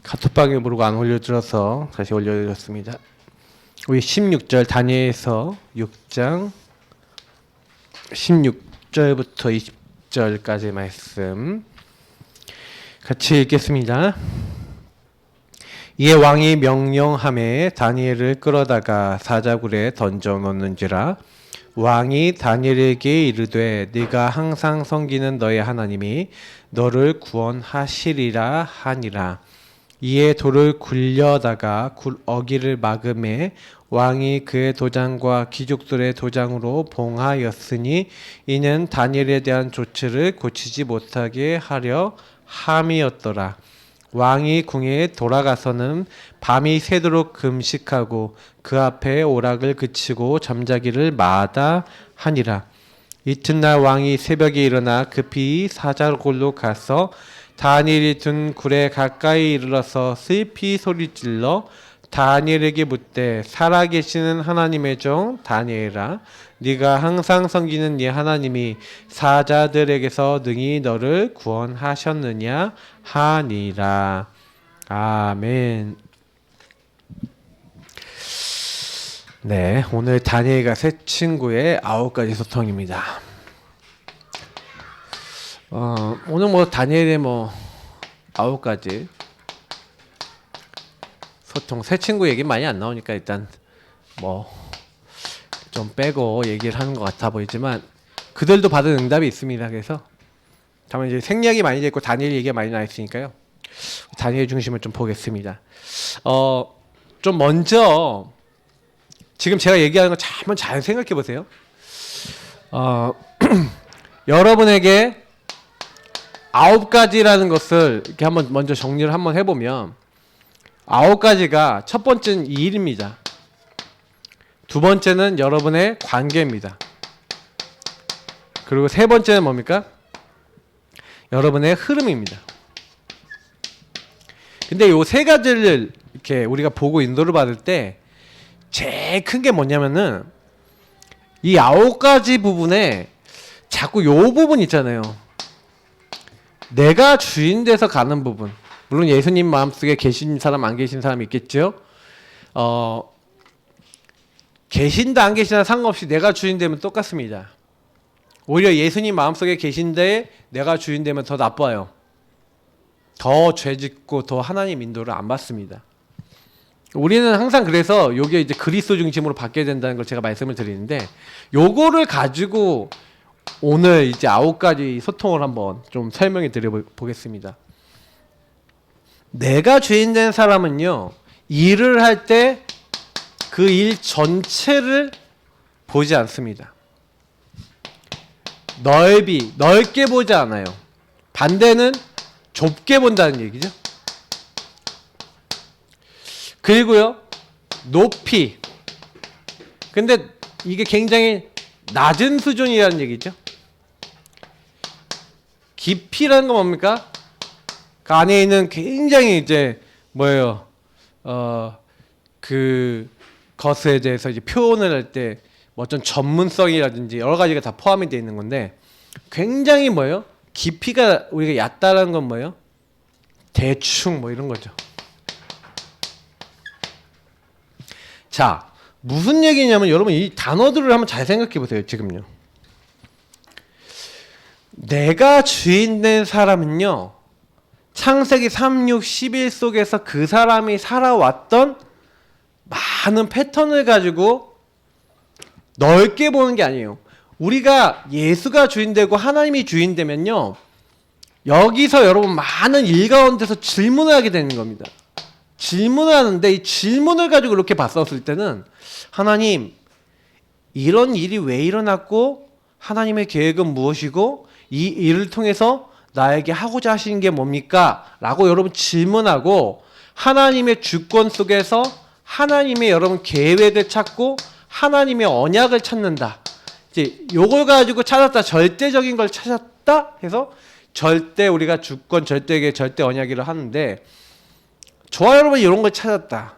카톡방에 모르고 안 올려드려서 다시 올려드렸습니다. 우리 16절 다니엘서 6장 16절부터 20절까지 말씀 같이 읽겠습니다. 이에 왕이 명령하매 다니엘을 끌어다가 사자굴에 던져놓는지라. 왕이 다니엘에게 이르되 네가 항상 섬기는 너의 하나님이 너를 구원하시리라 하니라. 이에 돌을 굴려다가 어기를 막음에 왕이 그의 도장과 귀족들의 도장으로 봉하였으니 이는 다니엘에 대한 조치를 고치지 못하게 하려 함이었더라. 왕이 궁에 돌아가서는 밤이 새도록 금식하고 그 앞에 오락을 그치고 잠자기를 마다하니라. 이튿날 왕이 새벽에 일어나 급히 사자굴로 가서 다니엘이 둔 굴에 가까이 이르러서 슬피 소리질러 다니엘에게 묻되 살아계시는 하나님의 종 다니엘아, 네가 항상 섬기는 네 하나님이 사자들에게서 능히 너를 구원하셨느냐 하니라. 아멘. 네, 오늘 다니엘과 새 친구의 9가지 소통입니다. 오늘 다니엘의 9가지 소통, 새 친구 얘기 많이 안 나오니까 일단 좀 빼고 얘기를 하는 것 같아 보이지만 그들도 받은 응답이 있습니다. 그래서 다만 이제 생략이 많이 됐고 다니엘 얘기가 많이 나와 있으니까요. 다니엘 중심을 좀 보겠습니다. 좀 먼저 지금 제가 얘기하는 거 한번 잘 생각해 보세요. 여러분에게 9가지라는 것을 이렇게 한번 먼저 정리를 한번 해보면 9가지가 첫 번째는 이 일입니다. 두 번째는 여러분의 관계입니다. 그리고 세 번째는 뭡니까? 여러분의 흐름입니다. 근데 요 세 가지를 이렇게 우리가 보고 인도를 받을 때 제일 큰 게 뭐냐면은 이 9가지 부분에 자꾸 요 부분 있잖아요. 내가 주인 돼서 가는 부분. 물론 예수님 마음속에 계신 사람 안 계신 사람 있겠죠. 계신다 안 계신다 상관없이 내가 주인 되면 똑같습니다. 오히려 예수님 마음속에 계신데 내가 주인 되면 더 나빠요. 더 죄짓고 더 하나님 인도를 안 받습니다. 우리는 항상 그래서 요게 이제 그리스도 중심으로 바뀌어야 된다는 걸 제가 말씀을 드리는데 요거를 가지고 오늘 이제 9가지 소통을 한번 좀 설명해 드려 보겠습니다. 내가 주인 된 사람은요, 일을 할 때 그 일 전체를 보지 않습니다. 넓게 보지 않아요. 반대는 좁게 본다는 얘기죠. 그리고요, 높이. 근데 이게 굉장히 낮은 수준이라는 얘기죠. 깊이라는 건 뭡니까? 그 안에 있는 굉장히 이제 그 것에 대해서 이제 표현을 할 때 어떤 전문성이라든지 여러 가지가 다 포함이 되어 있는 건데 굉장히 깊이가 우리가 얕다라는 건 대충 이런 거죠. 자, 무슨 얘기냐면 여러분 이 단어들을 한번 잘 생각해 보세요. 지금요. 내가 주인 된 사람은요. 창세기 3, 6, 11 속에서 그 사람이 살아왔던 많은 패턴을 가지고 넓게 보는 게 아니에요. 우리가 예수가 주인 되고 하나님이 주인 되면요. 여기서 여러분 많은 일 가운데서 질문을 하게 되는 겁니다. 질문을 하는데 이 질문을 가지고 이렇게 봤었을 때는 하나님, 이런 일이 왜 일어났고 하나님의 계획은 무엇이고 이 일을 통해서 나에게 하고자 하시는 게 뭡니까? 라고 여러분 질문하고 하나님의 주권 속에서 하나님의 여러분 계획을 찾고 하나님의 언약을 찾는다. 이제 요걸 가지고 찾았다. 절대적인 걸 찾았다 해서 절대 우리가 주권 절대계 절대 언약이라 하는데 저와 여러분 이런 걸 찾았다.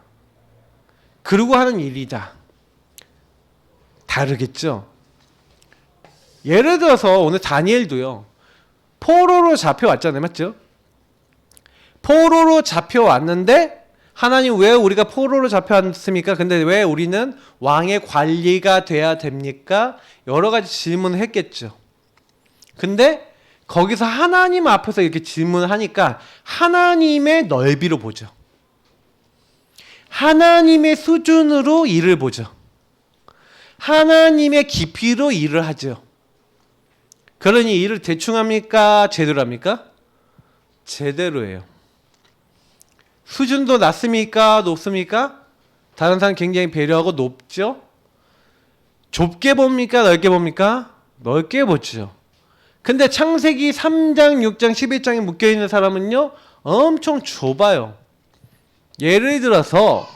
그리고 하는 일이다. 다르겠죠? 예를 들어서 오늘 다니엘도요. 포로로 잡혀왔잖아요. 맞죠? 포로로 잡혀왔는데 하나님 왜 우리가 포로로 잡혀왔습니까? 근데 왜 우리는 왕의 관리가 돼야 됩니까? 여러 가지 질문을 했겠죠. 근데 거기서 하나님 앞에서 이렇게 질문을 하니까 하나님의 넓이로 보죠. 하나님의 수준으로 일을 보죠. 하나님의 깊이로 일을 하죠. 그러니 일을 대충 합니까? 제대로 합니까? 제대로 해요. 수준도 낮습니까? 높습니까? 다른 사람 굉장히 배려하고 높죠? 좁게 봅니까? 넓게 봅니까? 넓게 보죠. 근데 창세기 3장, 6장, 11장에 묶여있는 사람은요 엄청 좁아요. 예를 들어서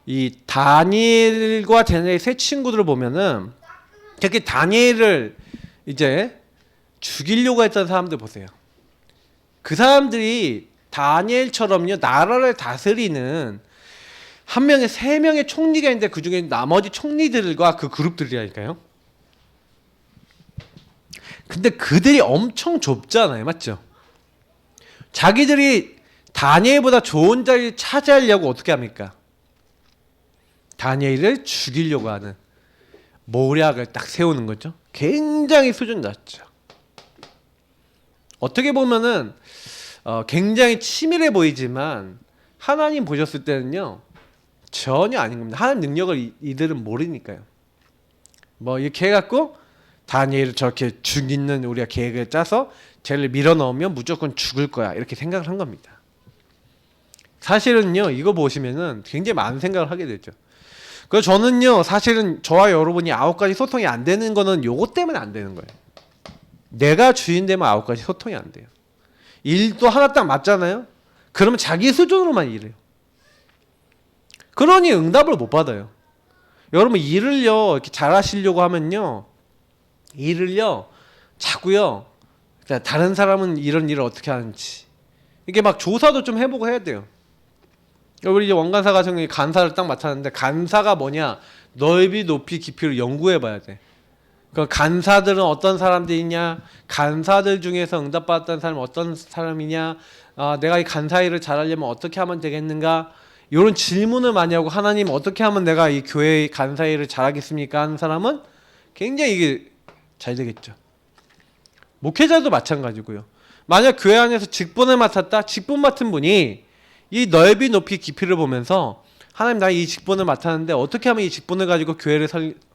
이 다니엘과 다니엘의 세 친구들을 보면은 그렇게 다니엘을 이제 죽이려고 했던 사람들 보세요. 그 사람들이 다니엘처럼요 나라를 다스리는 한 명의 세 명의 총리가 있는데 그 중에 나머지 총리들과 그 그룹들이라니까요. 근데 그들이 엄청 좁잖아요, 맞죠? 자기들이 다니엘보다 좋은 자리를 차지하려고 어떻게 합니까? 다니엘을 죽이려고 하는 모략을 딱 세우는 거죠. 굉장히 수준 낮죠. 어떻게 보면은 굉장히 치밀해 보이지만 하나님 보셨을 때는요 전혀 아닌 겁니다. 하나님 능력을 이들은 모르니까요. 뭐 이렇게 해갖고 다니엘을 저렇게 죽이는 우리가 계획을 짜서 쟤를 밀어넣으면 무조건 죽을 거야 이렇게 생각을 한 겁니다. 사실은요 이거 보시면은 굉장히 많은 생각을 하게 되죠. 그래서 저는요 사실은 저와 여러분이 9가지 소통이 안 되는 거는 요거 때문에 안 되는 거예요. 내가 주인 되면 9가지 소통이 안 돼요. 일도 하나 딱 맞잖아요. 그러면 자기 수준으로만 일해요. 그러니 응답을 못 받아요. 여러분 일을요 이렇게 잘하시려고 하면요 일을요 자꾸요 다른 사람은 이런 일을 어떻게 하는지 이게 막 조사도 좀 해보고 해야 돼요. 우리 이제 원간사 가정에 간사를 딱 맡았는데 간사가 뭐냐 넓이 높이 깊이를 연구해봐야 돼. 그 간사들은 어떤 사람들이냐, 간사들 중에서 응답받았던 사람은 어떤 사람이냐, 내가 이 간사 일을 잘하려면 어떻게 하면 되겠는가, 이런 질문을 많이 하고 하나님 어떻게 하면 내가 이 교회의 간사 일을 잘하겠습니까 하는 사람은 굉장히 이게 잘 되겠죠. 목회자도 마찬가지고요. 만약 교회 안에서 직분을 맡았다, 직분 맡은 분이 이 넓이 높이 깊이를 보면서 하나님 나 이 직분을 맡았는데 어떻게 하면 이 직분을 가지고 교회를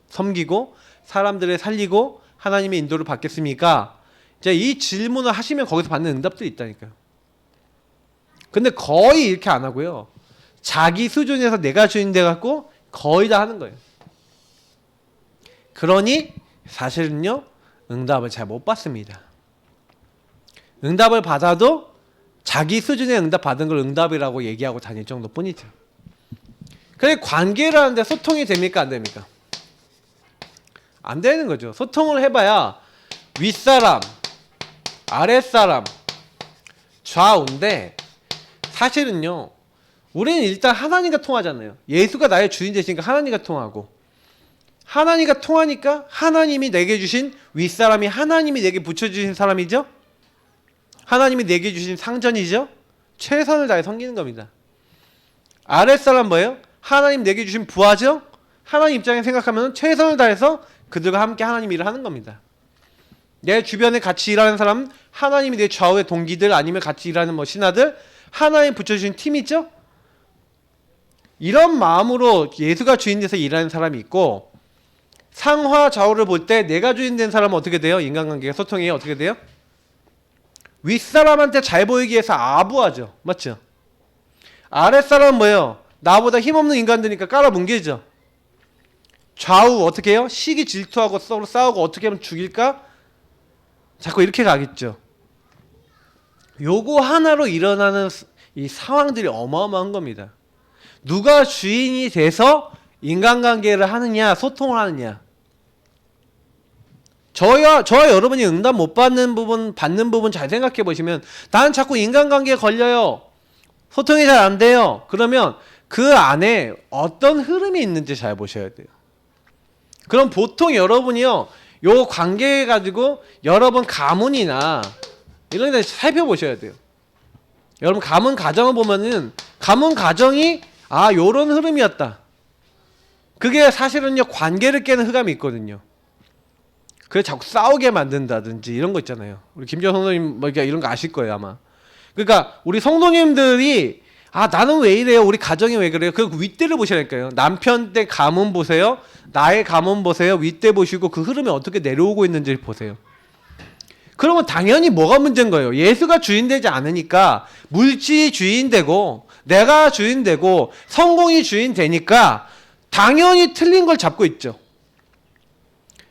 섬기고 사람들을 살리고 하나님의 인도를 받겠습니까? 이제 이 질문을 하시면 거기서 받는 응답들이 있다니까요. 근데 거의 이렇게 안 하고요. 자기 수준에서 내가 주인 돼 갖고 거의 다 하는 거예요. 그러니 사실은요. 응답을 잘 못 받습니다. 응답을 받아도 자기 수준의 응답 받은 걸 응답이라고 얘기하고 다닐 정도뿐이죠. 그래 관계를 하는데 소통이 됩니까 안 됩니까? 안 되는 거죠. 소통을 해봐야 윗사람, 아랫사람, 좌우인데 사실은요. 우리는 일단 하나님과 통하잖아요. 예수가 나의 주인 되시니까 하나님과 통하고 하나님과 통하니까 하나님이 내게 주신 윗사람이 하나님이 내게 붙여주신 사람이죠. 하나님이 내게 주신 상전이죠. 최선을 다해 섬기는 겁니다. 아랫사람 뭐예요? 하나님 내게 주신 부하죠. 하나님 입장에 생각하면 최선을 다해서 그들과 함께 하나님 일을 하는 겁니다. 내 주변에 같이 일하는 사람은 하나님이 내 좌우의 동기들 아니면 같이 일하는 뭐 신하들 하나님 붙여주신 팀이죠. 이런 마음으로 예수가 주인 돼서 일하는 사람이 있고 상하 좌우를 볼 때 내가 주인 된 사람은 어떻게 돼요? 인간관계가 소통이 어떻게 돼요? 윗사람한테 잘 보이기 위해서 아부하죠. 맞죠? 아랫사람은 뭐예요? 나보다 힘없는 인간들이니까 깔아뭉개죠. 좌우 어떻게 해요? 시기 질투하고 서로 싸우고 어떻게 하면 죽일까? 자꾸 이렇게 가겠죠. 요거 하나로 일어나는 이 상황들이 어마어마한 겁니다. 누가 주인이 돼서 인간관계를 하느냐 소통을 하느냐. 저와 여러분이 응답 못 받는 부분 받는 부분 잘 생각해 보시면 나는 자꾸 인간관계에 걸려요. 소통이 잘 안 돼요. 그러면 그 안에 어떤 흐름이 있는지 잘 보셔야 돼요. 그럼 보통 여러분이요 요 관계에 가지고 여러분 가문이나 이런 데 살펴보셔야 돼요. 여러분 가문 가정을 보면은 가문 가정이 요런 흐름이었다. 그게 사실은요 관계를 깨는 흑암이 있거든요. 그래서 자꾸 싸우게 만든다든지 이런 거 있잖아요. 우리 김지영 성도님 뭐 이런 거 아실 거예요 아마. 그러니까 우리 성도님들이 나는 왜 이래요? 우리 가정이 왜 그래요? 그 윗대를 보시라니까요. 남편 때 가문 보세요. 나의 가문 보세요. 윗대 보시고 그 흐름이 어떻게 내려오고 있는지 보세요. 그러면 당연히 뭐가 문제인 거예요? 예수가 주인되지 않으니까 물질이 주인되고 내가 주인되고 성공이 주인되니까 당연히 틀린 걸 잡고 있죠.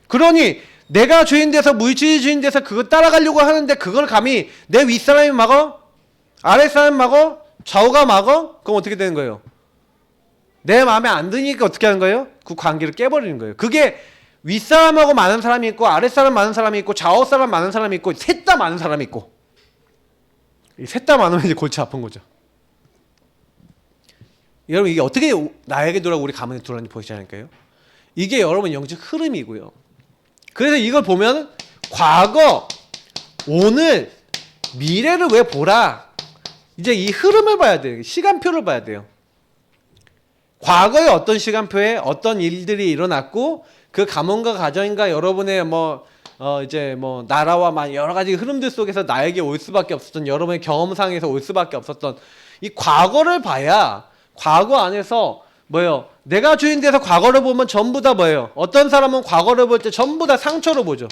그러니 내가 주인돼서 물질이 주인돼서 그거 따라가려고 하는데 그걸 감히 내 윗사람이 막어? 아랫사람이 막어? 좌우가 막어? 그럼 어떻게 되는 거예요? 내 마음에 안 드니까 어떻게 하는 거예요? 그 관계를 깨버리는 거예요. 그게 윗사람하고 많은 사람이 있고 아랫사람 많은 사람이 있고 좌우사람 많은 사람이 있고 셋 다 많은 사람이 있고 셋 다 많으면 이제 골치 아픈 거죠. 여러분 이게 어떻게 나에게 돌아오고 우리 가문에 돌아오는지 보시지 않을까요? 이게 여러분 영적 흐름이고요. 그래서 이걸 보면 과거, 오늘, 미래를 왜 보라? 이제 이 흐름을 봐야 돼요. 시간표를 봐야 돼요. 과거에 어떤 시간표에 어떤 일들이 일어났고 그 가문과 가정인가 여러분의 나라와 여러 가지 흐름들 속에서 나에게 올 수밖에 없었던 여러분의 경험상에서 올 수밖에 없었던 이 과거를 봐야 과거 안에서 내가 주인 돼서 과거를 보면 전부 다 어떤 사람은 과거를 볼 때 전부 다 상처로 보죠.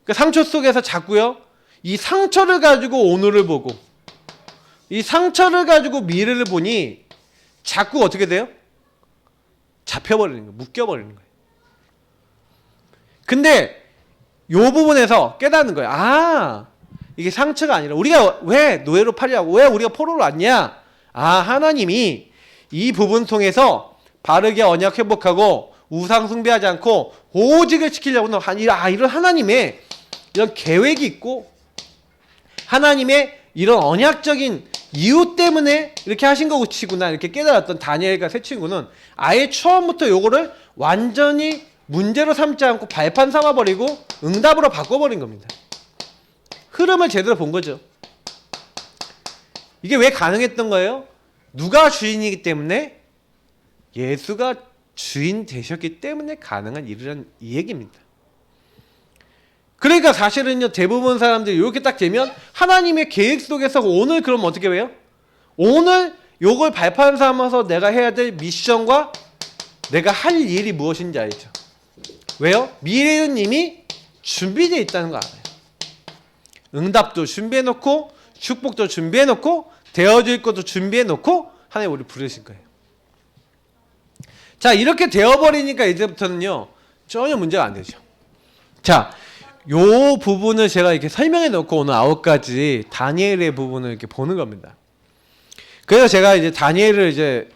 그 상처 속에서 자꾸요. 이 상처를 가지고 오늘을 보고 이 상처를 가지고 미래를 보니 자꾸 어떻게 돼요? 잡혀버리는 거예요. 묶여버리는 거예요. 근데 요 부분에서 깨닫는 거예요. 이게 상처가 아니라 우리가 왜 노예로 팔려고 왜 우리가 포로로 왔냐? 하나님이 이 부분 통해서 바르게 언약 회복하고 우상 숭배하지 않고 오직을 지키려고 이런 하나님의 이런 계획이 있고 하나님의 이런 언약적인 이유 때문에 이렇게 하신 것이구나 이렇게 깨달았던 다니엘과 세 친구는 아예 처음부터 요거를 완전히 문제로 삼지 않고 발판 삼아버리고 응답으로 바꿔버린 겁니다. 흐름을 제대로 본 거죠. 이게 왜 가능했던 거예요? 누가 주인이기 때문에? 예수가 주인 되셨기 때문에 가능한 일이란 이 얘기입니다. 그러니까 사실은요 대부분 사람들이 이렇게 딱 되면 하나님의 계획 속에서 오늘 그럼 어떻게 해요? 오늘 요걸 발판 삼아서 내가 해야 될 미션과 내가 할 일이 무엇인지 알죠. 왜요? 미래는 이미 준비되어 있다는 거 알아요. 응답도 준비해놓고 축복도 준비해놓고 되어질 것도 준비해놓고 하나님 우리 부르신 거예요. 자 이렇게 되어버리니까 이제부터는요 전혀 문제가 안 되죠. 자 요 부분을 제가 이렇게 설명해 놓고 오늘 9가지 다니엘의 부분을 이렇게 보는 겁니다. 그래서 제가 이제 다니엘을 이제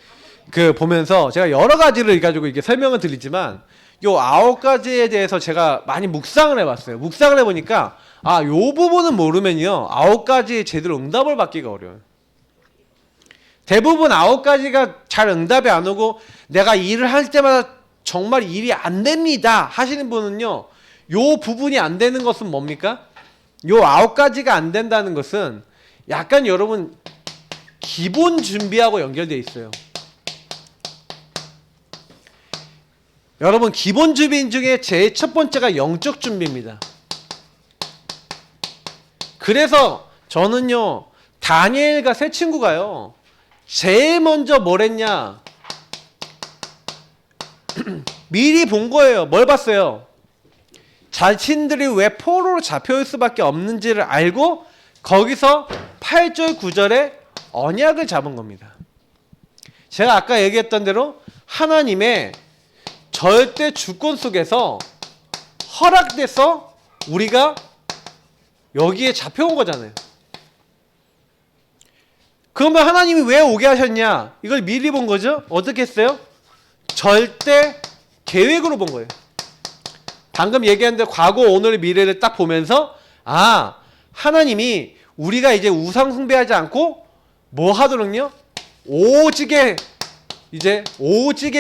보면서 제가 여러 가지를 가지고 이렇게 설명을 드리지만 요 9가지에 대해서 제가 많이 묵상을 해봤어요. 묵상을 해보니까 요 부분은 모르면요 9가지에 제대로 응답을 받기가 어려워요. 대부분 9가지가 잘 응답이 안 오고 내가 일을 할 때마다 정말 일이 안 됩니다 하시는 분은요 요 부분이 안 되는 것은 뭡니까? 요 9가지가 안 된다는 것은 약간 여러분 기본 준비하고 연결되어 있어요. 여러분 기본 준비 중에 제일 첫 번째가 영적 준비입니다. 그래서 저는요 다니엘과 세 친구가요 제일 먼저 뭘 했냐 미리 본 거예요. 뭘 봤어요? 자신들이 왜 포로로 잡혀올 수밖에 없는지를 알고 거기서 8절 9절에 언약을 잡은 겁니다. 제가 아까 얘기했던 대로 하나님의 절대 주권 속에서 허락돼서 우리가 여기에 잡혀온 거잖아요. 그러면 하나님이 왜 오게 하셨냐? 이걸 미리 본 거죠? 어떻게 했어요? 절대 계획으로 본 거예요. 방금 얘기한 대로 과거, 오늘, 미래를 딱 보면서 하나님이 우리가 이제 우상 숭배하지 않고 뭐 하도록요? 오직의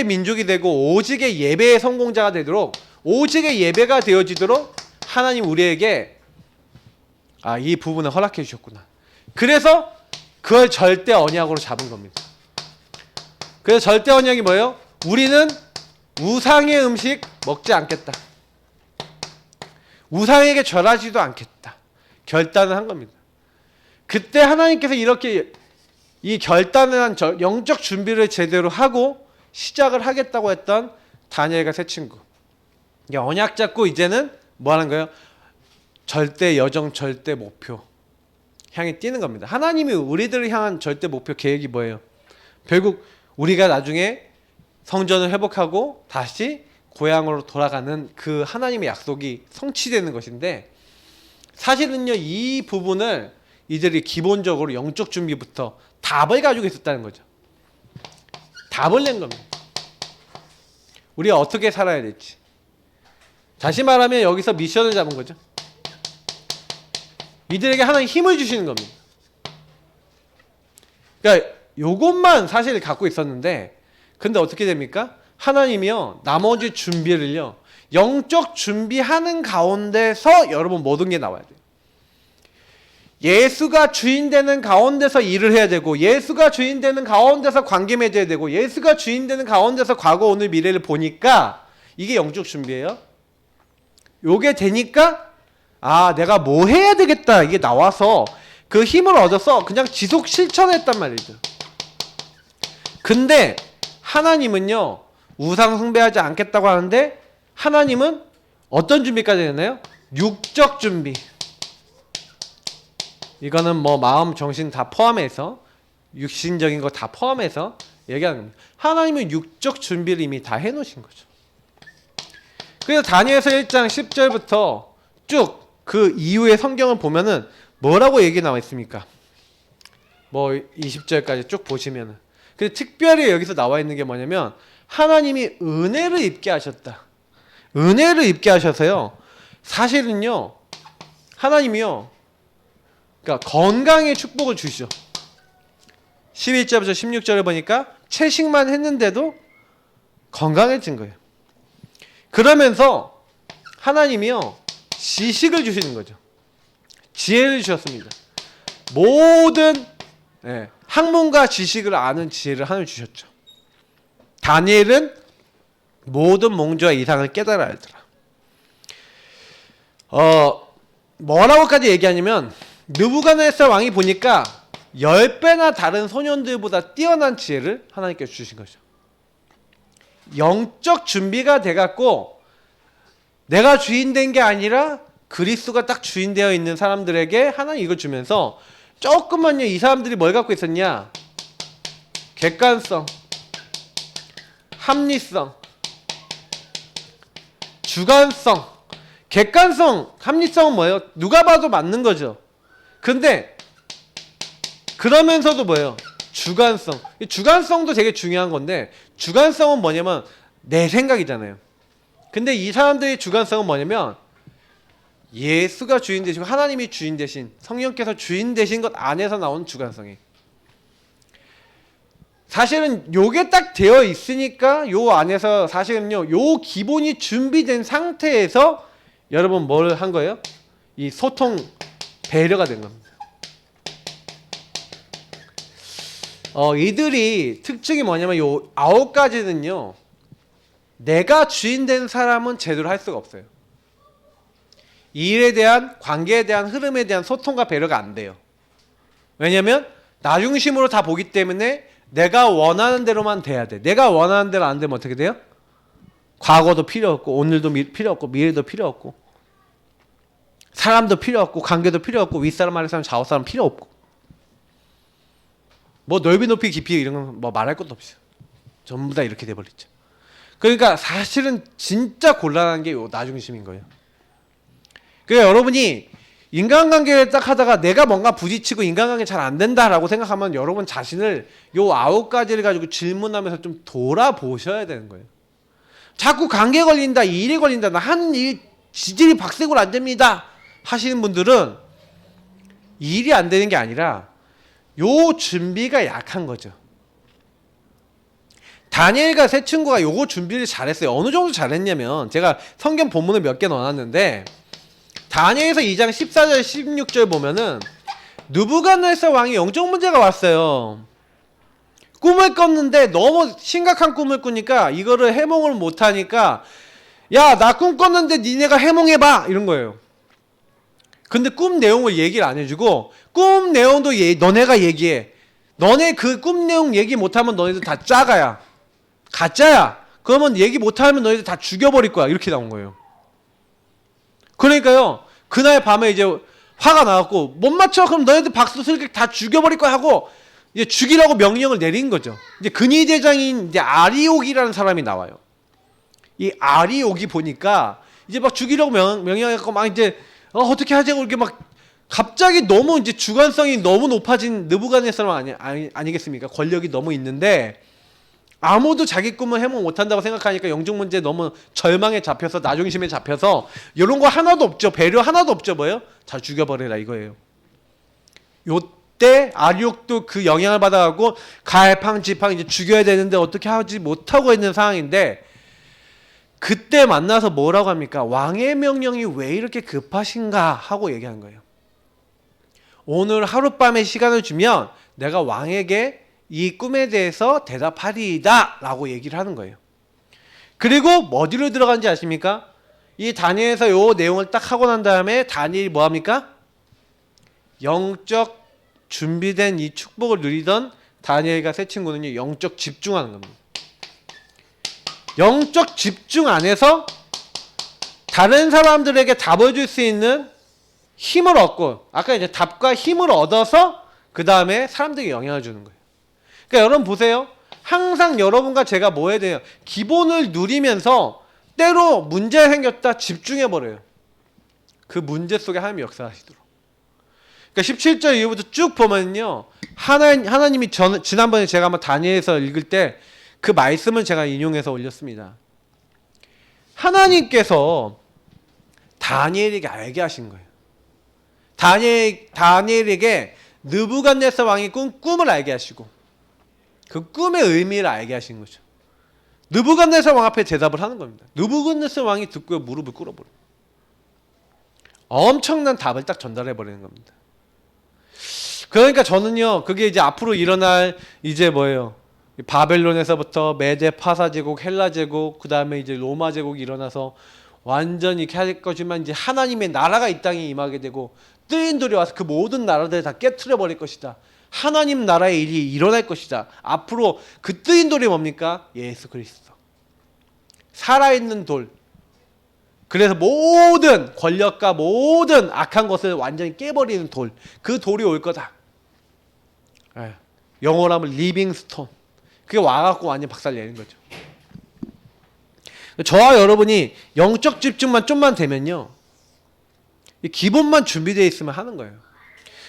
민족이 되고 오직의 예배의 성공자가 되도록 오직의 예배가 되어지도록 하나님 우리에게 이 부분을 허락해 주셨구나. 그래서 그걸 절대 언약으로 잡은 겁니다. 그래서 절대 언약이 뭐예요? 우리는 우상의 음식 먹지 않겠다. 우상에게 절하지도 않겠다. 결단을 한 겁니다. 그때 하나님께서 이렇게 이 결단을 한 영적 준비를 제대로 하고 시작을 하겠다고 했던 다니엘과 세 친구. 언약 잡고 이제는 뭐 하는 거예요? 절대 여정, 절대 목표 향해 뛰는 겁니다. 하나님이 우리들을 향한 절대 목표 계획이 뭐예요? 결국 우리가 나중에 성전을 회복하고 다시 고향으로 돌아가는 그 하나님의 약속이 성취되는 것인데, 사실은요 이 부분을 이들이 기본적으로 영적 준비부터 답을 가지고 있었다는 거죠. 답을 낸 겁니다. 우리가 어떻게 살아야 될지. 다시 말하면 여기서 미션을 잡은 거죠. 이들에게 하나님 힘을 주시는 겁니다. 그러니까 요것만 사실 갖고 있었는데, 근데 어떻게 됩니까? 하나님이요 나머지 준비를요 영적 준비하는 가운데서 여러분 모든 게 나와야 돼요. 예수가 주인 되는 가운데서 일을 해야 되고, 예수가 주인 되는 가운데서 관계 맺어야 되고, 예수가 주인 되는 가운데서 과거 오늘 미래를 보니까 이게 영적 준비예요. 요게 되니까 아 내가 뭐 해야 되겠다 이게 나와서 그 힘을 얻어서 그냥 지속 실천했단 말이죠. 근데 하나님은요 우상 숭배하지 않겠다고 하는데, 하나님은 어떤 준비까지 했나요? 육적 준비. 이거는 뭐 마음 정신 다 포함해서, 육신적인 거 다 포함해서 얘기하는 겁니다. 하나님은 육적 준비를 이미 다 해놓으신 거죠. 그래서 다니엘서 1장 10절부터 쭉 그 이후의 성경을 보면은 뭐라고 얘기 나와 있습니까? 뭐 20절까지 쭉 보시면은. 근데 특별히 여기서 나와 있는 게 뭐냐면 하나님이 은혜를 입게 하셨다. 은혜를 입게 하셔서요. 사실은요. 하나님이요. 그러니까 건강의 축복을 주시죠. 11절부터 16절을 보니까 채식만 했는데도 건강해진 거예요. 그러면서 하나님이요. 지식을 주시는 거죠. 지혜를 주셨습니다. 모든 학문과 지식을 아는 지혜를 하나님 주셨죠. 다니엘은 모든 몽주와 이상을 깨달아 알더라. 뭐라고까지 얘기하냐면 느부갓네살 왕이 보니까 10배나 다른 소년들보다 뛰어난 지혜를 하나님께서 주신 거죠. 영적 준비가 돼갖고 내가 주인 된 게 아니라 그리스도가 딱 주인 되어 있는 사람들에게 하나님 이걸 주면서 조금만요 이 사람들이 뭘 갖고 있었냐? 객관성, 합리성, 주관성. 객관성, 합리성은 뭐예요? 누가 봐도 맞는 거죠. 근데 그러면서도 뭐예요? 주관성. 이 주관성도 되게 중요한 건데, 주관성은 뭐냐면 내 생각이잖아요. 근데 이 사람들의 주관성은 뭐냐면 예수가 주인 되시고 하나님이 주인 되신, 성령께서 주인 되신 것 안에서 나온 주관성이. 사실은 요게 딱 되어 있으니까 요 안에서 사실은요 요 기본이 준비된 상태에서 여러분 뭘 한 거예요? 이 소통 배려가 된 겁니다. 이들이 특징이 뭐냐면 요 9가지는요 내가 주인 된 사람은 제대로 할 수가 없어요. 이 일에 대한, 관계에 대한, 흐름에 대한 소통과 배려가 안 돼요. 왜냐면 나 중심으로 다 보기 때문에 내가 원하는 대로만 돼야 돼. 내가 원하는 대로 안 되면 어떻게 돼요? 과거도 필요 없고, 오늘도 필요 없고, 미래도 필요 없고, 사람도 필요 없고, 관계도 필요 없고, 윗사람 아랫사람 좌우사람 필요 없고, 뭐 넓이 높이 깊이 이런 건 뭐 말할 것도 없어요. 전부 다 이렇게 돼버리죠. 그러니까 사실은 진짜 곤란한 게 요 나중심인 거예요. 그러니까 여러분이 인간관계를 딱 하다가 내가 뭔가 부딪히고 인간관계 잘 안 된다라고 생각하면 여러분 자신을 요 9가지를 가지고 질문하면서 좀 돌아보셔야 되는 거예요. 자꾸 관계 걸린다, 이 일에 걸린다, 나 하는 일 지질이 박색으로 안 됩니다 하시는 분들은 일이 안 되는 게 아니라 요 준비가 약한 거죠. 다니엘과 세 친구가 요거 준비를 잘했어요. 어느 정도 잘했냐면 제가 성경 본문을 몇 개 넣어놨는데 다니엘서 2장 14절 16절 보면은 느부갓네살 왕이 영적 문제가 왔어요. 꿈을 꿨는데 너무 심각한 꿈을 꾸니까 이거를 해몽을 못하니까 야, 나 꿈 꿨는데 니네가 해몽해봐 이런 거예요. 근데 꿈 내용을 얘기를 안 해주고 꿈 내용도 너네가 얘기해. 너네 그 꿈 내용 얘기 못하면 너네들 다 짜가야, 가짜야. 그러면 얘기 못하면 너희들 다 죽여버릴 거야. 이렇게 나온 거예요. 그러니까요, 그날 밤에 이제 화가 나갖고 못 맞춰? 그럼 너희들 박수 슬기 다 죽여버릴 거야 하고 이제 죽이라고 명령을 내린 거죠. 이제 근위대장인 이제 아리옥이라는 사람이 나와요. 이 아리옥이 보니까 이제 막 죽이라고 명령해갖고 막 이제 어떻게 하자고 이렇게 막 갑자기 너무 이제 주관성이 너무 높아진 느부갓네살 왕 아니겠습니까? 권력이 너무 있는데 아무도 자기 꿈을 해몽 못한다고 생각하니까 영적 문제 너무 절망에 잡혀서 나중심에 잡혀서 이런 거 하나도 없죠. 배려 하나도 없죠. 뭐예요? 다 죽여버려라 이거예요. 요때 아리옥도 그 영향을 받아가고 갈팡지팡 이제 죽여야 되는데 어떻게 하지 못하고 있는 상황인데 그때 만나서 뭐라고 합니까? 왕의 명령이 왜 이렇게 급하신가 하고 얘기한 거예요. 오늘 하룻밤의 시간을 주면 내가 왕에게 이 꿈에 대해서 대답하리이다 라고 얘기를 하는 거예요. 그리고 어디로 들어간지 아십니까? 이 다니엘에서 요 내용을 딱 하고 난 다음에 다니엘이 뭐합니까? 영적 준비된 이 축복을 누리던 다니엘과 세 친구는요, 영적 집중하는 겁니다. 영적 집중 안에서 다른 사람들에게 답을 줄 수 있는 힘을 얻고, 아까 이제 답과 힘을 얻어서 그 다음에 사람들에게 영향을 주는 거예요. 그러니까 여러분 보세요. 항상 여러분과 제가 뭐 해야 돼요? 기본을 누리면서 때로 문제가 생겼다 집중해버려요. 그 문제 속에 하나님이 역사하시도록. 그러니까 17절 이후부터 쭉 보면요, 하나님이 지난번에 제가 한번 다니엘에서 읽을 때 그 말씀을 제가 인용해서 올렸습니다. 하나님께서 다니엘에게 알게 하신 거예요. 다니엘에게 느부갓네살 왕이 꾼 꿈을 알게 하시고 그 꿈의 의미를 알게 하신 거죠. 느부갓네살 왕 앞에 대답을 하는 겁니다. 느부갓네살 왕이 듣고 무릎을 꿇어버려요. 엄청난 답을 딱 전달해 버리는 겁니다. 그러니까 저는요, 그게 이제 앞으로 일어날 이제 뭐예요? 바벨론에서부터 메데 파사 제국, 헬라 제국, 그 다음에 이제 로마 제국이 일어나서 완전히 이렇게 할 것이지만 이제 하나님의 나라가 이 땅에 임하게 되고 뜨인 돌이 와서 그 모든 나라들을 다 깨트려 버릴 것이다. 하나님 나라의 일이 일어날 것이다. 앞으로 그 뜨인 돌이 뭡니까? 예수 그리스도. 살아있는 돌. 그래서 모든 권력과 모든 악한 것을 완전히 깨버리는 돌. 그 돌이 올 거다. 영어로 하면 리빙 스톤. 그게 와갖고 완전 박살내는 거죠. 저와 여러분이 영적 집중만 좀만 되면요, 기본만 준비되어 있으면 하는 거예요.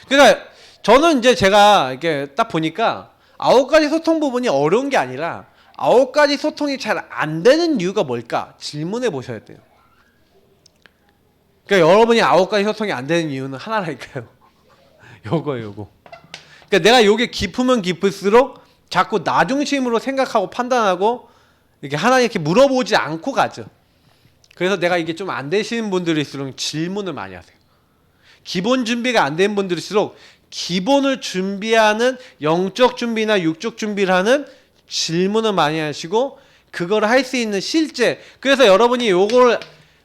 그러니까 저는 이제 제가 이렇게 딱 보니까 9가지 소통 부분이 어려운 게 아니라 9가지 소통이 잘 안 되는 이유가 뭘까 질문해 보셔야 돼요. 그러니까 여러분이 9가지 소통이 안 되는 이유는 하나라니까요. 요거. 그러니까 내가 요게 깊으면 깊을수록 자꾸 나 중심으로 생각하고 판단하고 이렇게 하나님께 물어보지 않고 가죠. 그래서 내가 이게 좀 안 되시는 분들일수록 질문을 많이 하세요. 기본 준비가 안 된 분들일수록 기본을 준비하는 영적 준비나 육적 준비를 하는 질문을 많이 하시고 그걸 할 수 있는 실제, 그래서 여러분이 요걸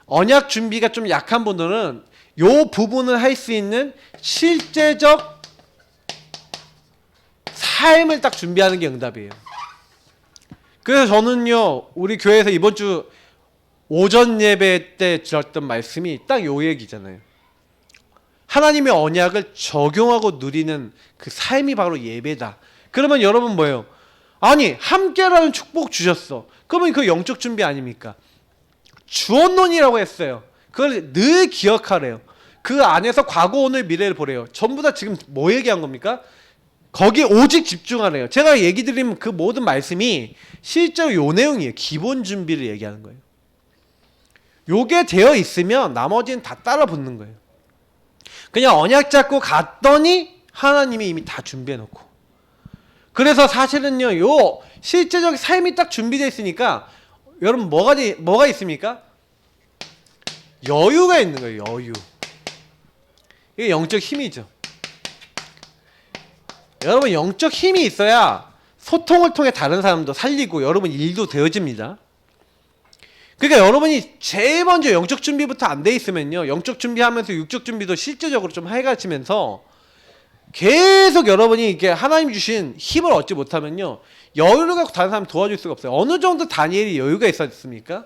언약 준비가 좀 약한 분들은 요 부분을 할 수 있는 실제적 삶을 딱 준비하는 게 응답이에요. 그래서 저는요, 우리 교회에서 이번 주 오전 예배 때 들었던 말씀이 딱 요 얘기잖아요. 하나님의 언약을 적용하고 누리는 그 삶이 바로 예배다. 그러면 여러분 뭐예요? 아니, 함께라는 축복 주셨어. 그러면 그 영적 준비 아닙니까? 주언론이라고 했어요. 그걸 늘 기억하래요. 그 안에서 과거, 오늘, 미래를 보래요. 전부 다 지금 뭐 얘기한 겁니까? 거기에 오직 집중하래요. 제가 얘기 드린 그 모든 말씀이 실제로 요 내용이에요. 기본 준비를 얘기하는 거예요. 요게 되어 있으면 나머지는 다 따라 붙는 거예요. 그냥 언약 잡고 갔더니 하나님이 이미 다 준비해 놓고. 그래서 사실은요, 요 실제적 삶이 딱 준비되어 있으니까 여러분 뭐가 있습니까? 여유가 있는 거예요. 여유. 이게 영적 힘이죠. 여러분 영적 힘이 있어야 소통을 통해 다른 사람도 살리고 여러분 일도 되어집니다. 그러니까 여러분이 제일 먼저 영적 준비부터 안 돼 있으면요, 영적 준비하면서 육적 준비도 실제적으로 좀 해가치면서 계속 여러분이 이렇게 하나님 주신 힘을 얻지 못하면요, 여유를 갖고 다른 사람 도와줄 수가 없어요. 어느 정도 다니엘이 여유가 있었습니까?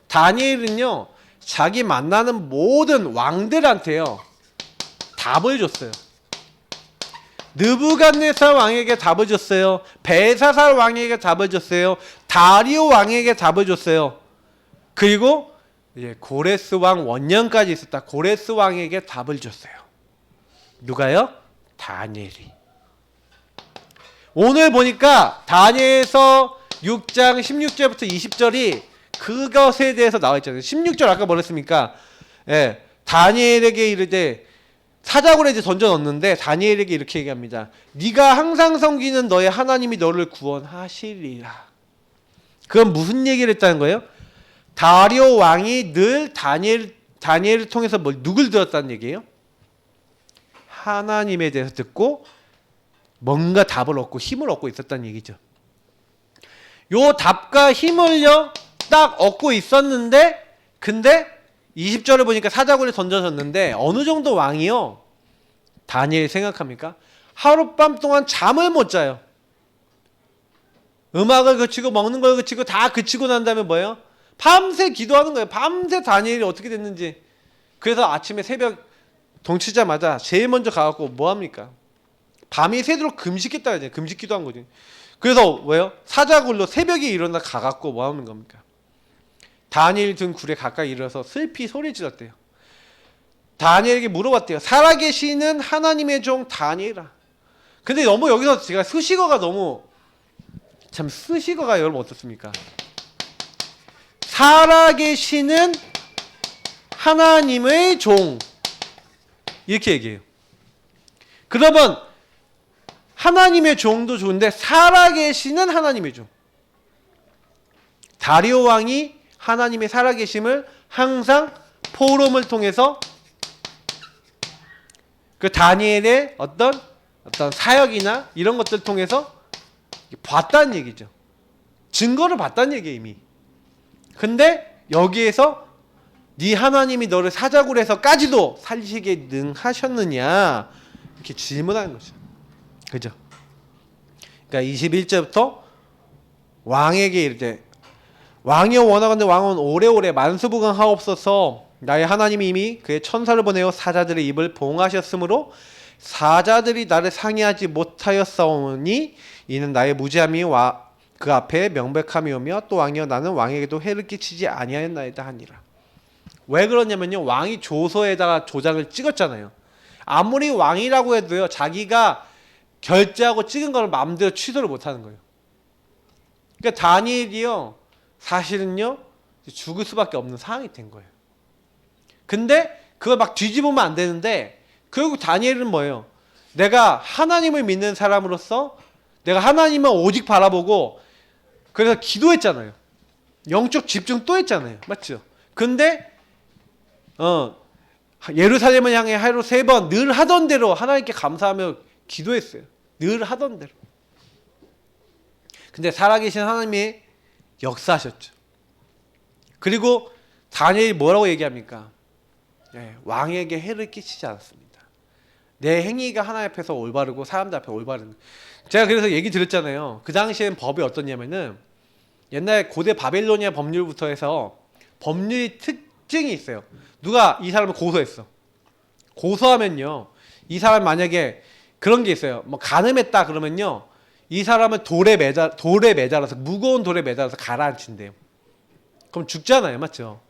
다니엘은요, 자기 만나는 모든 왕들한테요 답을 줬어요. 느부갓네살 왕에게 답을 줬어요. 벨사살 왕에게 답을 줬어요. 다리오 왕에게 답을 줬어요. 그리고 이제 고레스 왕 원년까지 있었다. 고레스 왕에게 답을 줬어요. 누가요? 다니엘이. 오늘 보니까 다니엘서 6장 16절부터 20절이 그것에 대해서 나와 있잖아요. 16절 아까 뭐랬습니까? 예, 다니엘에게 이르되, 사자굴에 이제 던져 넣었는데 다니엘에게 이렇게 얘기합니다. 네가 항상 섬기는 너의 하나님이 너를 구원하시리라. 그건 무슨 얘기를 했다는 거예요? 다리오 왕이 늘 다니엘을 통해서 누굴 들었다는 얘기예요? 하나님에 대해서 듣고 뭔가 답을 얻고 힘을 얻고 있었다는 얘기죠. 요 답과 힘을요 딱 얻고 있었는데, 근데 20절을 보니까 사자굴에 던져졌는데 어느 정도 왕이요, 다니엘 생각합니까? 하룻밤 동안 잠을 못 자요. 음악을 그치고 먹는 걸 그치고 다 그치고 난 다음에 뭐예요? 밤새 기도하는 거예요. 밤새 다니엘이 어떻게 됐는지. 그래서 아침에 새벽 동치자마자 제일 먼저 가갖고 뭐합니까? 밤이 새도록 금식했다 하잖아요. 금식 기도한 거지. 그래서 왜요? 사자굴로 새벽에 일어나 가갖고 뭐하는 겁니까? 다니엘 등 굴에 가까이 이르러서 슬피 소리 질렀대요. 다니엘에게 물어봤대요. 살아계시는 하나님의 종 다니엘아. 근데 너무 여기서 제가 수식어가 너무, 참 수식어가 여러분 어떻습니까? 살아계시는 하나님의 종, 이렇게 얘기해요. 그러면 하나님의 종도 좋은데 살아계시는 하나님의 종, 다리오 왕이 하나님의 살아계심을 항상 포럼을 통해서 그 다니엘의 어떤 사역이나 이런 것들 통해서 봤다는 얘기죠. 증거를 봤다는 얘기예요, 이미. 근데 여기에서 네 하나님이 너를 사자굴에서까지도 살리시게 능하셨느냐, 이렇게 질문하는 거죠. 그죠? 그러니까 21절부터 왕에게 이르되, 왕이여 원하건대 왕은 오래오래 만수부강하옵소서. 나의 하나님이 이미 그의 천사를 보내어 사자들의 입을 봉하셨으므로 사자들이 나를 상의하지 못하였사오니 이는 나의 무지함이 그 앞에 명백함이오며 또 왕이여 나는 왕에게도 해를 끼치지 아니하였나이다 하니라. 왜 그러냐면요, 왕이 조서에다가 조작을 찍었잖아요. 아무리 왕이라고 해도요, 자기가 결제하고 찍은 걸 마음대로 취소를 못하는 거예요. 그러니까 다니엘이요, 사실은요 죽을 수밖에 없는 상황이 된 거예요. 근데 그걸 막 뒤집으면 안 되는데, 결국 다니엘은 뭐예요? 내가 하나님을 믿는 사람으로서 내가 하나님을 오직 바라보고 그래서 기도했잖아요. 영적 집중 또 했잖아요. 맞죠? 근데 예루살렘을 향해 하루 3번 늘 하던 대로 하나님께 감사하며 기도했어요. 늘 하던 대로. 근데 살아계신 하나님이 역사하셨죠. 그리고 다니엘이 뭐라고 얘기합니까? 왕에게 해를 끼치지 않았습니다. 내 행위가 하나님 앞에서 올바르고 사람들 앞에 올바른. 제가 그래서 얘기 드렸잖아요. 그 당시엔 법이 어떻냐면은 옛날 고대 바벨로니아 법률부터 해서 법률이 특징이 있어요. 누가 이 사람을 고소했어. 고소하면요, 이 사람 만약에 그런 게 있어요. 뭐 간음했다 그러면요, 이 사람을 돌에 매달아서, 무거운 돌에 매달아서 가라앉힌대요. 그럼 죽잖아요. 맞죠?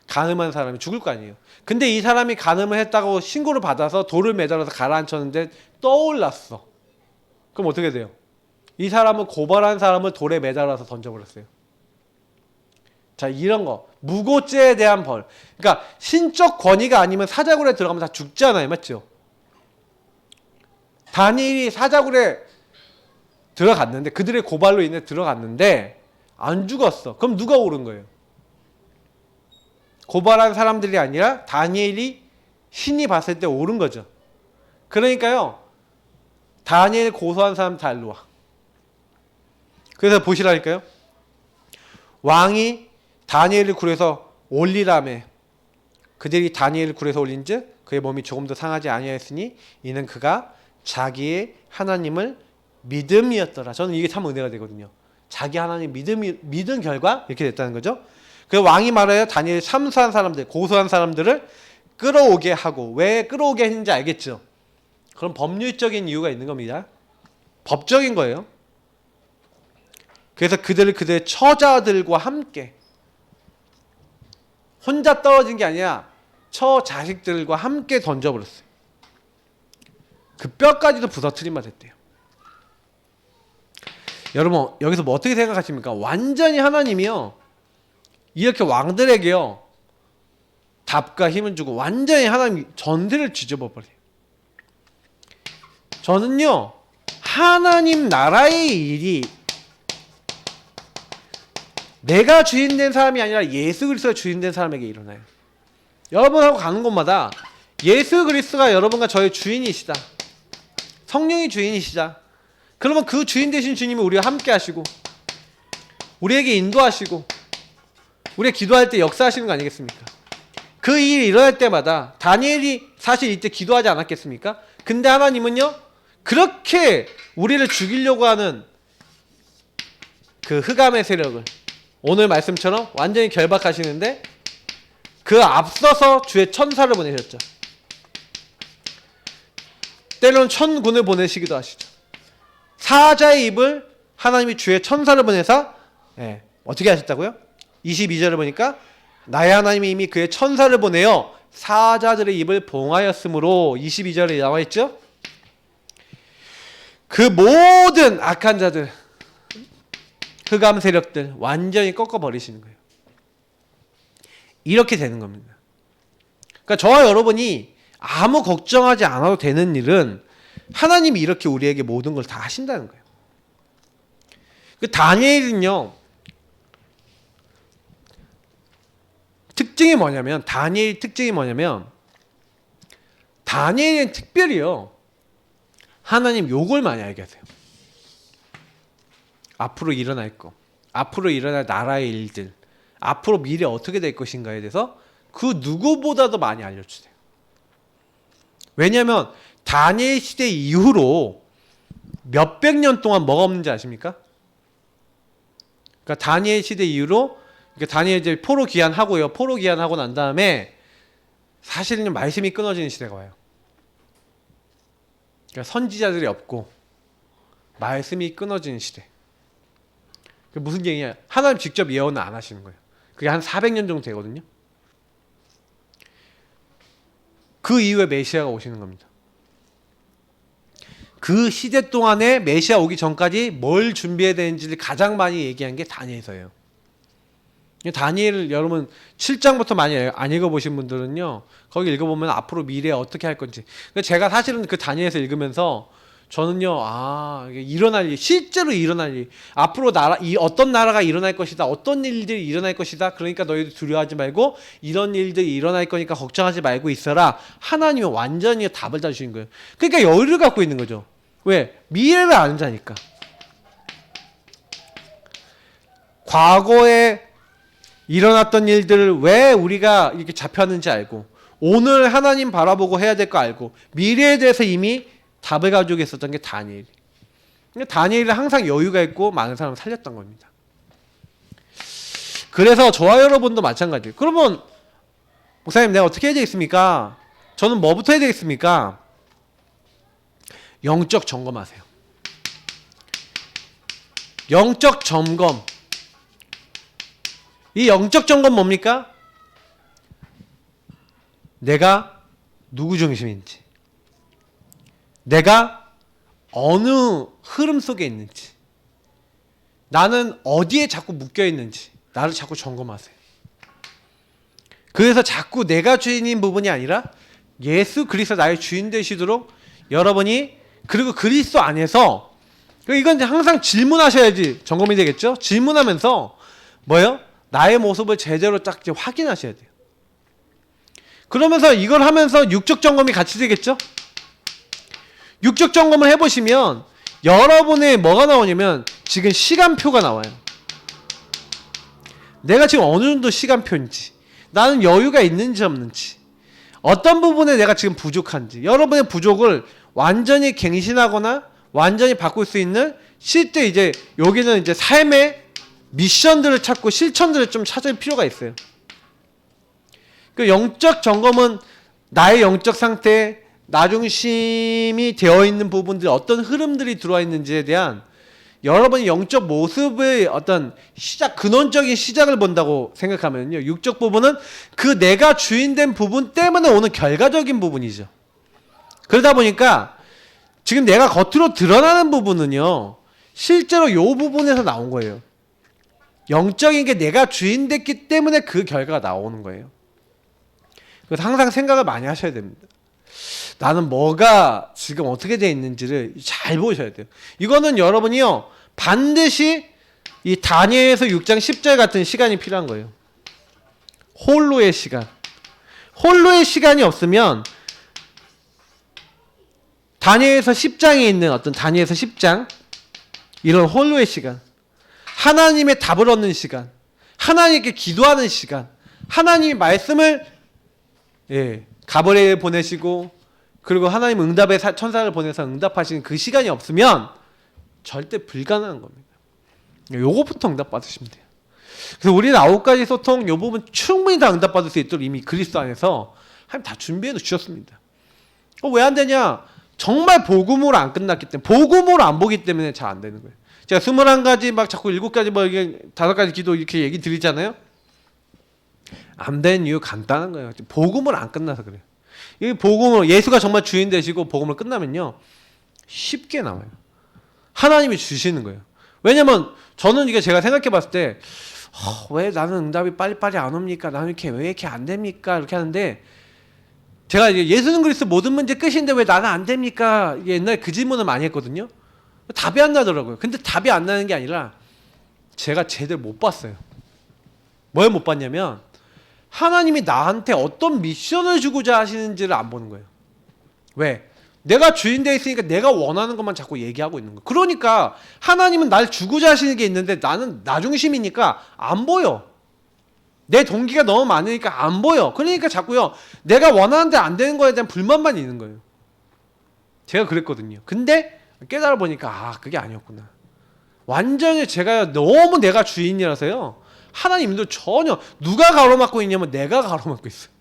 간음한 사람이 죽을 거 아니에요. 근데 이 사람이 간음을 했다고 신고를 받아서 돌을 매달아서 가라앉혔는데 떠올랐어. 그럼 어떻게 돼요? 이 사람을 고발한 사람을 돌에 매달아서 던져버렸어요. 자, 이런 거. 무고죄에 대한 벌. 그러니까 신적 권위가 아니면 사자굴에 들어가면 다 죽잖아요. 맞죠? 다니엘이 사자굴에 들어갔는데, 그들의 고발로 인해 들어갔는데 안 죽었어. 그럼 누가 옳은 거예요? 고발한 사람들이 아니라 다니엘이 신이 봤을 때 옳은 거죠. 그러니까요, 다니엘 고소한 사람 다 일로 와. 그래서 보시라니까요. 왕이 다니엘을 굴에서 올리라매 그들이 다니엘을 굴에서 올린즉 그의 몸이 조금 더 상하지 아니하였으니 이는 그가 자기의 하나님을 믿음이었더라. 저는 이게 참 은혜가 되거든요. 자기 하나님 믿은 결과 이렇게 됐다는 거죠. 그 왕이 말하여 다니엘 참수한 사람들, 고소한 사람들을 끌어오게 하고, 왜 끌어오게 했는지 알겠죠? 그럼 법률적인 이유가 있는 겁니다. 법적인 거예요. 그래서 그들의 처자들과 함께, 혼자 떨어진 게 아니라 처자식들과 함께 던져버렸어요. 그 뼈까지도 부서뜨린 맛 했대요. 여러분 여기서 뭐 어떻게 생각하십니까? 완전히 하나님이요 이렇게 왕들에게요 답과 힘을 주고 완전히 하나님 전세를 뒤집어 버려요. 저는요 하나님 나라의 일이 내가 주인 된 사람이 아니라 예수 그리스도가 주인 된 사람에게 일어나요. 여러분하고 가는 곳마다 예수 그리스도가 여러분과 저의 주인이시다, 성령이 주인이시다. 그러면 그 주인 되신 주님이 우리와 함께 하시고 우리에게 인도하시고 우리가 기도할 때 역사하시는 거 아니겠습니까? 그 일이 일어날 때마다 다니엘이 사실 이때 기도하지 않았겠습니까? 근데 하나님은요 그렇게 우리를 죽이려고 하는 그 흑암의 세력을 오늘 말씀처럼 완전히 결박하시는데 그 앞서서 주의 천사를 보내셨죠. 때로는 천군을 보내시기도 하시죠. 사자의 입을 하나님이 주의 천사를 보내서 어떻게 하셨다고요? 22절을 보니까 나의 하나님이 이미 그의 천사를 보내어 사자들의 입을 봉하였으므로 22절에 나와있죠. 그 모든 악한 자들, 흑암 세력들 완전히 꺾어버리시는 거예요. 이렇게 되는 겁니다. 그러니까 저와 여러분이 아무 걱정하지 않아도 되는 일은 하나님이 이렇게 우리에게 모든 걸 다 하신다는 거예요. 그 다니엘은요 특징이 뭐냐면 다니엘 특징이 뭐냐면 다니엘은 특별히요 하나님 요걸 많이 알게 하세요. 앞으로 일어날 거, 앞으로 일어날 나라의 일들, 앞으로 미래 어떻게 될 것인가에 대해서 그 누구보다도 많이 알려주세요. 왜냐하면 다니엘 시대 이후로 몇백 년 동안 뭐가 없는지 아십니까? 그러니까 다니엘 시대 이후로 그러니까 다니엘 이제 포로 귀환하고요. 포로 귀환하고 난 다음에 사실은 말씀이 끊어지는 시대가 와요. 그러니까 선지자들이 없고 말씀이 끊어지는 시대. 그게 무슨 얘기냐? 하나님 직접 예언을 안 하시는 거예요. 그게 한 400년 정도 되거든요. 그 이후에 메시아가 오시는 겁니다. 그 시대 동안에 메시아 오기 전까지 뭘 준비해야 되는지를 가장 많이 얘기한 게 다니엘서예요. 다니엘 여러분 7장부터 많이 안 읽어보신 분들은요 거기 읽어보면 앞으로 미래에 어떻게 할 건지. 제가 사실은 그 다니엘서 읽으면서 저는요 이게 일어날 일, 실제로 일어날 일, 앞으로 어떤 나라가 일어날 것이다, 어떤 일들이 일어날 것이다, 그러니까 너희도 두려워하지 말고 이런 일들이 일어날 거니까 걱정하지 말고 있어라. 하나님은 완전히 답을 다 주신 거예요. 그러니까 여유를 갖고 있는 거죠. 왜? 미래를 안다니까. 과거에 일어났던 일들을 왜 우리가 이렇게 잡혔는지 알고 오늘 하나님 바라보고 해야 될 거 알고 미래에 대해서 이미 답을 가지고 있었던 게 다니엘이. 다니엘은 항상 여유가 있고 많은 사람을 살렸던 겁니다. 그래서 저와 여러분도 마찬가지예요. 그러면 목사님 내가 어떻게 해야 되겠습니까? 저는 뭐부터 해야 되겠습니까? 영적 점검하세요. 영적 점검. 이 영적 점검 뭡니까? 내가 누구 중심인지, 내가 어느 흐름 속에 있는지, 나는 어디에 자꾸 묶여 있는지 나를 자꾸 점검하세요. 그래서 자꾸 내가 주인인 부분이 아니라 예수 그리스도 나의 주인 되시도록 여러분이, 그리고 그리스도 안에서, 이건 항상 질문하셔야지 점검이 되겠죠. 질문하면서 뭐예요? 나의 모습을 제대로 딱 확인하셔야 돼요. 그러면서 이걸 하면서 육적 점검이 같이 되겠죠. 육적 점검을 해보시면 여러분의 뭐가 나오냐면 지금 시간표가 나와요. 내가 지금 어느 정도 시간표인지, 나는 여유가 있는지 없는지, 어떤 부분에 내가 지금 부족한지, 여러분의 부족을 완전히 갱신하거나 완전히 바꿀 수 있는 실제 이제 여기는 이제 삶의 미션들을 찾고 실천들을 좀 찾을 필요가 있어요. 그 영적 점검은 나의 영적 상태, 나중심이 되어 있는 부분들, 어떤 흐름들이 들어와 있는지에 대한 여러분의 영적 모습의 어떤 시작, 근원적인 시작을 본다고 생각하면요, 육적 부분은 그 내가 주인된 부분 때문에 오는 결과적인 부분이죠. 그러다 보니까 지금 내가 겉으로 드러나는 부분은요, 실제로 이 부분에서 나온 거예요. 영적인 게 내가 주인 됐기 때문에 그 결과가 나오는 거예요. 그래서 항상 생각을 많이 하셔야 됩니다. 나는 뭐가 지금 어떻게 되어 있는지를 잘 보셔야 돼요. 이거는 여러분이요, 반드시 이 다니엘서 6장 10절 같은 시간이 필요한 거예요. 홀로의 시간. 홀로의 시간이 없으면 다니엘서 10장에 있는 어떤 다니엘서 10장, 이런 홀로의 시간, 하나님의 답을 얻는 시간, 하나님께 기도하는 시간, 하나님의 말씀을 가브리엘 보내시고 그리고 하나님 응답의 천사를 보내서 응답하시는 그 시간이 없으면 절대 불가능한 겁니다. 요거부터 응답받으시면 돼요. 그래서 우리는 9가지 소통 요 부분 충분히 다 응답받을 수 있도록 이미 그리스도 안에서 하나님 다 준비해 주셨습니다. 왜 안 되냐? 정말 복음으로 안 끝났기 때문에, 복음으로 안 보기 때문에 잘 안 되는 거예요. 제가 21가지 막 자꾸 7가지 뭐 이게 5가지 기도 이렇게 얘기 드리잖아요. 안 된 이유 간단한 거예요. 복음을 안 끝나서 그래요. 이 복음을, 예수가 정말 주인 되시고 복음을 끝나면요, 쉽게 나와요. 하나님이 주시는 거예요. 왜냐면 저는 이게 제가 생각해 봤을 때 왜 나는 응답이 빨리빨리 안 옵니까? 나는 이렇게 왜 이렇게 안 됩니까? 이렇게 하는데, 제가 이제 예수는 그리스도 모든 문제 끝인데 왜 나는 안 됩니까? 옛날에 그 질문을 많이 했거든요. 답이 안 나더라고요. 근데 답이 안 나는 게 아니라 제가 제대로 못 봤어요. 뭘 못 봤냐면 하나님이 나한테 어떤 미션을 주고자 하시는지를 안 보는 거예요. 왜? 내가 주인 되어 있으니까 내가 원하는 것만 자꾸 얘기하고 있는 거예요. 그러니까 하나님은 날 주고자 하시는 게 있는데 나는 나 중심이니까 안 보여. 내 동기가 너무 많으니까 안 보여. 그러니까 자꾸요, 내가 원하는데 안 되는 거에 대한 불만만 있는 거예요. 제가 그랬거든요. 근데 깨달아 보니까 그게 아니었구나. 완전히 제가 너무 내가 주인이라서요, 하나님도 전혀, 누가 가로막고 있냐면 내가 가로막고 있어요.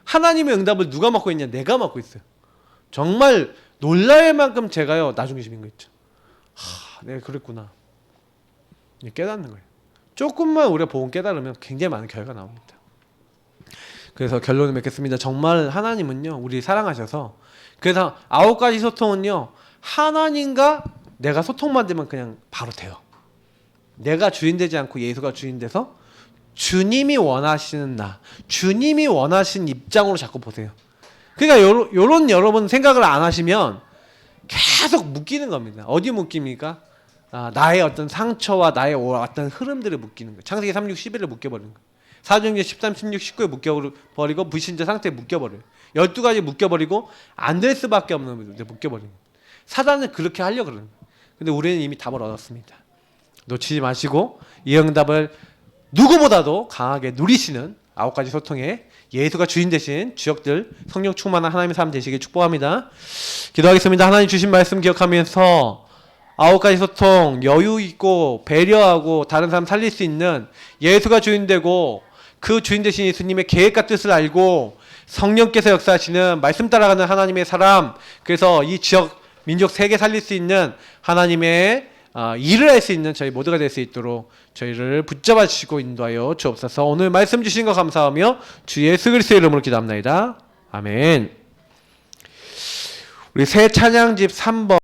하나님의 응답을 누가 맡고 있냐? 내가 맡고 있어요. 정말 놀랄 만큼 제가요, 나 중심인 거 있죠. 내가 그랬구나. 깨닫는 거예요. 조금만 우리가 복음 깨달으면 굉장히 많은 결과가 나옵니다. 그래서 결론을 맺겠습니다. 정말 하나님은요, 우리 사랑하셔서, 그래서 9가지 소통은요, 하나님과 내가 소통만 되면 그냥 바로 돼요. 내가 주인 되지 않고 예수가 주인 돼서 주님이 원하시는 나, 주님이 원하시는 입장으로 자꾸 보세요. 그러니까 요런 여러분 생각을 안 하시면 계속 묶이는 겁니다. 어디 묶입니까? 나의 어떤 상처와 나의 어떤 흐름들을 묶이는 거예요. 창세기 3, 6, 11을 묶여버리는 거예요. 사도행전 13, 16, 19에 묶여버리고 불신자 상태에 묶여버려요. 12가지 묶여버리고 안 될 수밖에 없는 분들 묶여버리는 거예요. 사단은 그렇게 하려고 그러는 거예요. 근데 우리는 이미 답을 얻었습니다. 놓치지 마시고 이 응답을 누구보다도 강하게 누리시는 9가지 소통에 예수가 주인 되신 주역들, 성령 충만한 하나님의 삶 되시길 축복합니다. 기도하겠습니다. 하나님 주신 말씀 기억하면서 9가지 소통, 여유 있고 배려하고 다른 사람 살릴 수 있는 예수가 주인 되고 그 주인 되신 예수님의 계획과 뜻을 알고 성령께서 역사하시는 말씀 따라가는 하나님의 사람, 그래서 이 지역 민족 세계 살릴 수 있는 하나님의 일을 할 수 있는 저희 모두가 될 수 있도록 저희를 붙잡아 주시고 인도하여 주옵소서. 오늘 말씀 주신 거 감사하며 주 예수 그리스도의 이름으로 기도합니다. 아멘. 우리 새 찬양집 3번